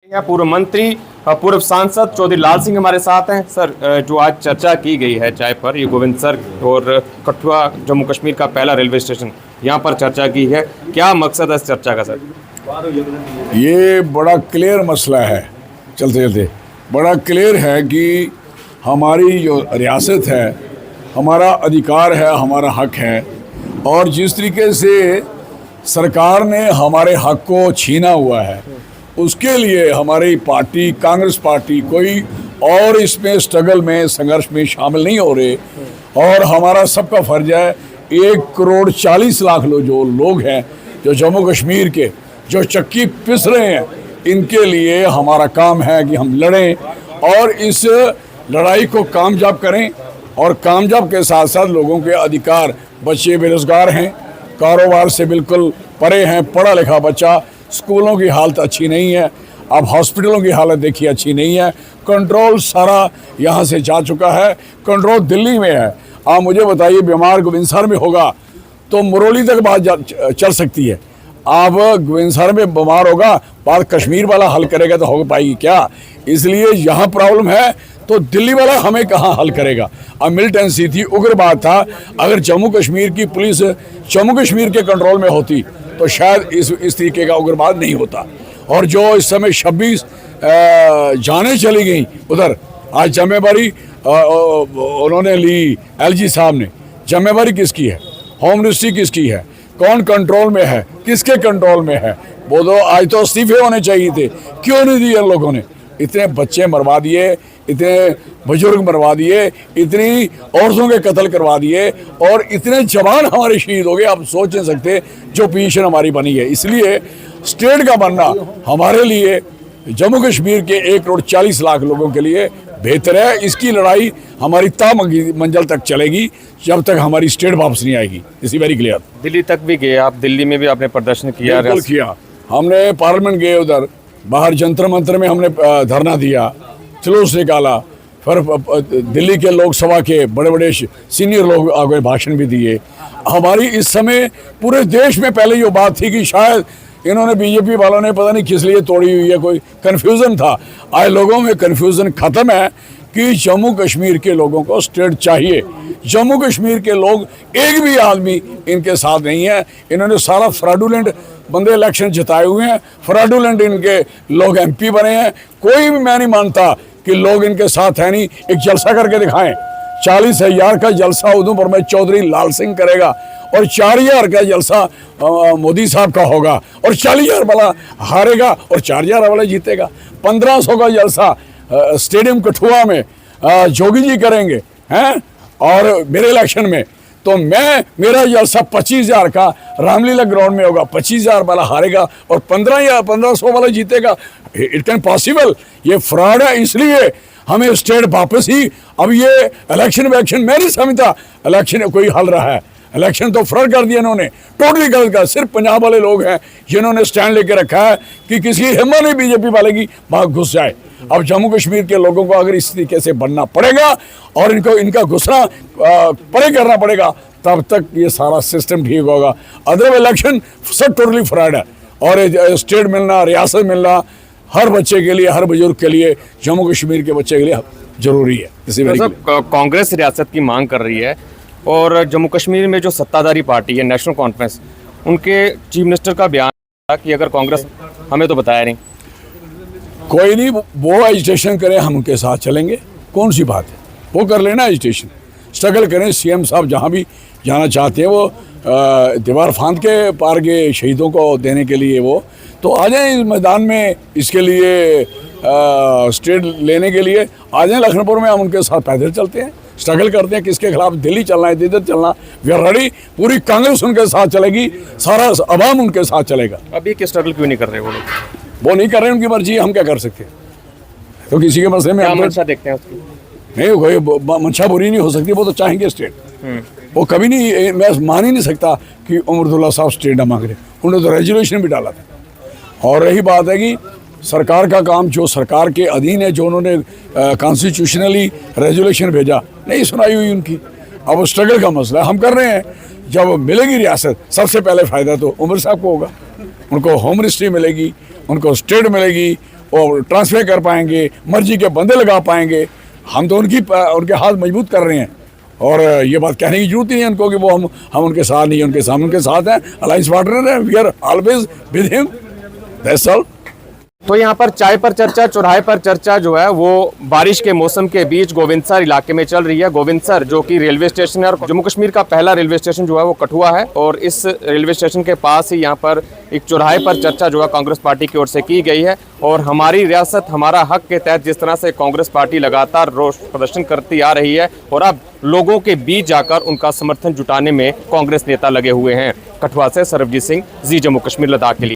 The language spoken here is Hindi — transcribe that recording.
यहाँ पूर्व मंत्री पूर्व सांसद चौधरी लाल सिंह हमारे साथ हैं। सर, जो आज चर्चा की गई है चाय पर, ये गोविंद सर और कठुआ जम्मू कश्मीर का पहला रेलवे स्टेशन, यहाँ पर चर्चा की है, क्या मकसद है इस चर्चा का सर? ये बड़ा क्लियर मसला है, चलते चलते बड़ा क्लियर है कि हमारी जो रियासत है, हमारा अधिकार है, हमारा हक है, और जिस तरीके से सरकार ने हमारे हक को छीना हुआ है, उसके लिए हमारी पार्टी कांग्रेस पार्टी कोई और इसमें स्ट्रगल में संघर्ष में शामिल नहीं हो रहे। और हमारा सबका फर्ज है 1,40,00,000 जो लोग हैं, जो जम्मू कश्मीर के जो चक्की पिस रहे हैं, इनके लिए हमारा काम है कि हम लड़ें और इस लड़ाई को कामयाब करें। और कामयाब के साथ साथ लोगों के अधिकार, बच्चे बेरोजगार हैं, कारोबार से बिल्कुल परे हैं, पढ़ा लिखा बच्चा, स्कूलों की हालत अच्छी नहीं है, अब हॉस्पिटलों की हालत देखिए अच्छी नहीं है, कंट्रोल सारा यहाँ से जा चुका है, कंट्रोल दिल्ली में है। आप मुझे बताइए, बीमार गोविंदसर में होगा तो मुरौली तक बात चल सकती है, आप गोविंदसर में बीमार होगा, बात कश्मीर वाला हल करेगा तो हो पाएगी क्या? इसलिए यहाँ प्रॉब्लम है तो दिल्ली वाला हमें कहाँ हल करेगा? अब मिलिटेंसी थी, उग्रवाद था, अगर जम्मू कश्मीर की पुलिस जम्मू कश्मीर के कंट्रोल में होती तो शायद इस तरीके का उग्रवाद नहीं होता। और जो इस समय 26 जानें चली गई उधर, आज जिम्मेवारी उन्होंने ली, एलजी साहब ने, जिम्मेवारी किसकी है? होम मिनिस्ट्री किसकी है? कौन कंट्रोल में है, किसके कंट्रोल में है? वो तो आज तो इस्तीफे होने चाहिए थे, क्यों नहीं दिए इन लोगों ने? इतने बच्चे मरवा दिए, इतने बुजुर्ग मरवा दिए, इतनी औरतों के कत्ल करवा दिए, और इतने जवान हमारे शहीद हो गए, आप सोच नहीं सकते जो पोजीशन हमारी बनी है। इसलिए स्टेट का बनना हमारे लिए, जम्मू कश्मीर के 1,40,00,000 लोगों के लिए बेहतर है। इसकी लड़ाई हमारी मंजिल तक चलेगी जब तक हमारी स्टेट वापस नहीं आएगी। इसी वेरी क्लियर। दिल्ली तक भी गए आप, दिल्ली में भी आपने प्रदर्शन किया? बिल्कुल किया, हमने पार्लियामेंट गए, उधर बाहर जंतर मंतर में हमने धरना दिया, जुलूस निकाला, फिर दिल्ली के लोकसभा के बड़े बड़े सीनियर लोग आगे भाषण भी दिए। हमारी इस समय पूरे देश में पहले ये बात थी कि शायद इन्होंने बीजेपी वालों ने पता नहीं किस लिए तोड़ी हुई है, कोई कन्फ्यूज़न था। आज लोगों में कन्फ्यूज़न ख़त्म है कि जम्मू कश्मीर के लोगों को स्टेट चाहिए। जम्मू कश्मीर के लोग एक भी आदमी इनके साथ नहीं है, इन्होंने सारा फ्रॉडुलेंट बंदे इलेक्शन जिताए हुए हैं, फ्रॉडुलेंट इनके लोग एमपी बने हैं। कोई भी मैं नहीं मानता कि लोग इनके साथ है नहीं। एक जलसा करके दिखाएं, 40,000 का जलसा उधमपुर में चौधरी लाल सिंह करेगा, और 4,000 का जलसा मोदी साहब का होगा, और 40,000 वाला हारेगा और 4,000 वाला जीतेगा। 1,500 का जलसा स्टेडियम कठुआ में जोगी जी करेंगे हैं, और मेरे इलेक्शन में तो मेरा जलसा 25,000 का रामलीला ग्राउंड में होगा, 25,000 वाला हारेगा और 1500 वाला जीतेगा। इट कैन पॉसिबल, ये फ्रॉड है। इसलिए हमें स्टेट वापस ही, अब ये इलेक्शन मैं नहीं समझता इलेक्शन कोई हल रहा है। इलेक्शन तो फ्रॉड कर दिया इन्होंने, टोटली गलत कर। सिर्फ पंजाब वाले लोग हैं जिन्होंने स्टैंड लेके रखा है कि किसी हिम्मत नहीं बीजेपी वाले की वहाँ घुस जाए। अब जम्मू कश्मीर के लोगों को अगर इस तरीके से बनना पड़ेगा और इनका गुस्सा परे करना पड़ेगा, तब तक ये सारा सिस्टम ठीक होगा। अदर इलेक्शन सब टोटली फ्रॉड है, और स्टेट मिलना, रियासत मिलना हर बच्चे के लिए, हर बुजुर्ग के लिए, जम्मू कश्मीर के बच्चे के लिए जरूरी है। इसी कांग्रेस रियासत की मांग कर रही है, और जम्मू कश्मीर में जो सत्ताधारी पार्टी है नेशनल कॉन्फ्रेंस, उनके चीफ मिनिस्टर का बयान था कि अगर कांग्रेस, हमें तो बताया नहीं। कोई नहीं, वो एजिटेशन करें, हम उनके साथ चलेंगे, कौन सी बात है, वो कर लेना एजिटेशन, स्ट्रगल करें। सीएम साहब जहाँ भी जाना चाहते हैं, वो दीवार फांद के पार के शहीदों को देने के लिए वो तो आ जाएं इस मैदान में, इसके लिए स्टेट लेने के लिए आ जाएं लखनपुर में, हम उनके साथ पैदल चलते हैं, स्ट्रगल करते हैं, किसके खिलाफ दिल्ली चलना है, इधर चलना, वी आर रेडी। पूरी कांग्रेस उनके साथ चलेगी, सारा अवाम उनके साथ चलेगा। अभी क्या स्ट्रगल क्यों नहीं कर रहे वो लोग? वो नहीं कर रहे, उनकी मर्जी है, हम क्या कर सकते हैं? तो किसी के मसले में मंशा देखते हैं उसकी? नहीं, कोई मंशा बुरी नहीं हो सकती, वो तो चाहेंगे स्टेट। वो कभी नहीं, मैं मान ही नहीं सकता कि उमरदुल्ला साहब स्टेट ना मांग रहे, उन्होंने तो रेजोल्यूशन भी डाला था। और रही बात है कि सरकार का काम जो सरकार के अधीन है, जो उन्होंने कॉन्स्टिट्यूशनली रेजोल्यूशन भेजा, नहीं सुनाई हुई उनकी। अब वो स्ट्रगल का मसला हम कर रहे हैं। जब मिलेगी रियासत, सबसे पहले फ़ायदा तो उमर साहब को होगा, उनको होम मिनिस्ट्री मिलेगी, उनको स्टेट मिलेगी, और ट्रांसफर कर पाएंगे, मर्जी के बंदे लगा पाएंगे। हम तो उनके हाथ मजबूत कर रहे हैं और ये बात कहने की जरूरत ही नहीं है उनको कि वो हम उनके साथ नहीं, उनके साथ हैं, अलायंस पार्टनर हैं, we are always with him, that's all. तो यहाँ पर चाय पर चर्चा, चौराहे पर चर्चा जो है वो बारिश के मौसम के बीच गोविंदसर इलाके में चल रही है। गोविंदसर जो कि रेलवे स्टेशन है और जम्मू कश्मीर का पहला रेलवे स्टेशन जो है वो कठुआ है, और इस रेलवे स्टेशन के पास ही यहाँ पर एक चौराहे पर चर्चा जो है कांग्रेस पार्टी की ओर से की गई है। और हमारी रियासत हमारा हक के तहत जिस तरह से कांग्रेस पार्टी लगातार रोष प्रदर्शन करती आ रही है और अब लोगों के बीच जाकर उनका समर्थन जुटाने में कांग्रेस नेता लगे हुए हैं। कठुआ से सरबजीत सिंह, जी जम्मू कश्मीर लद्दाख के लिए।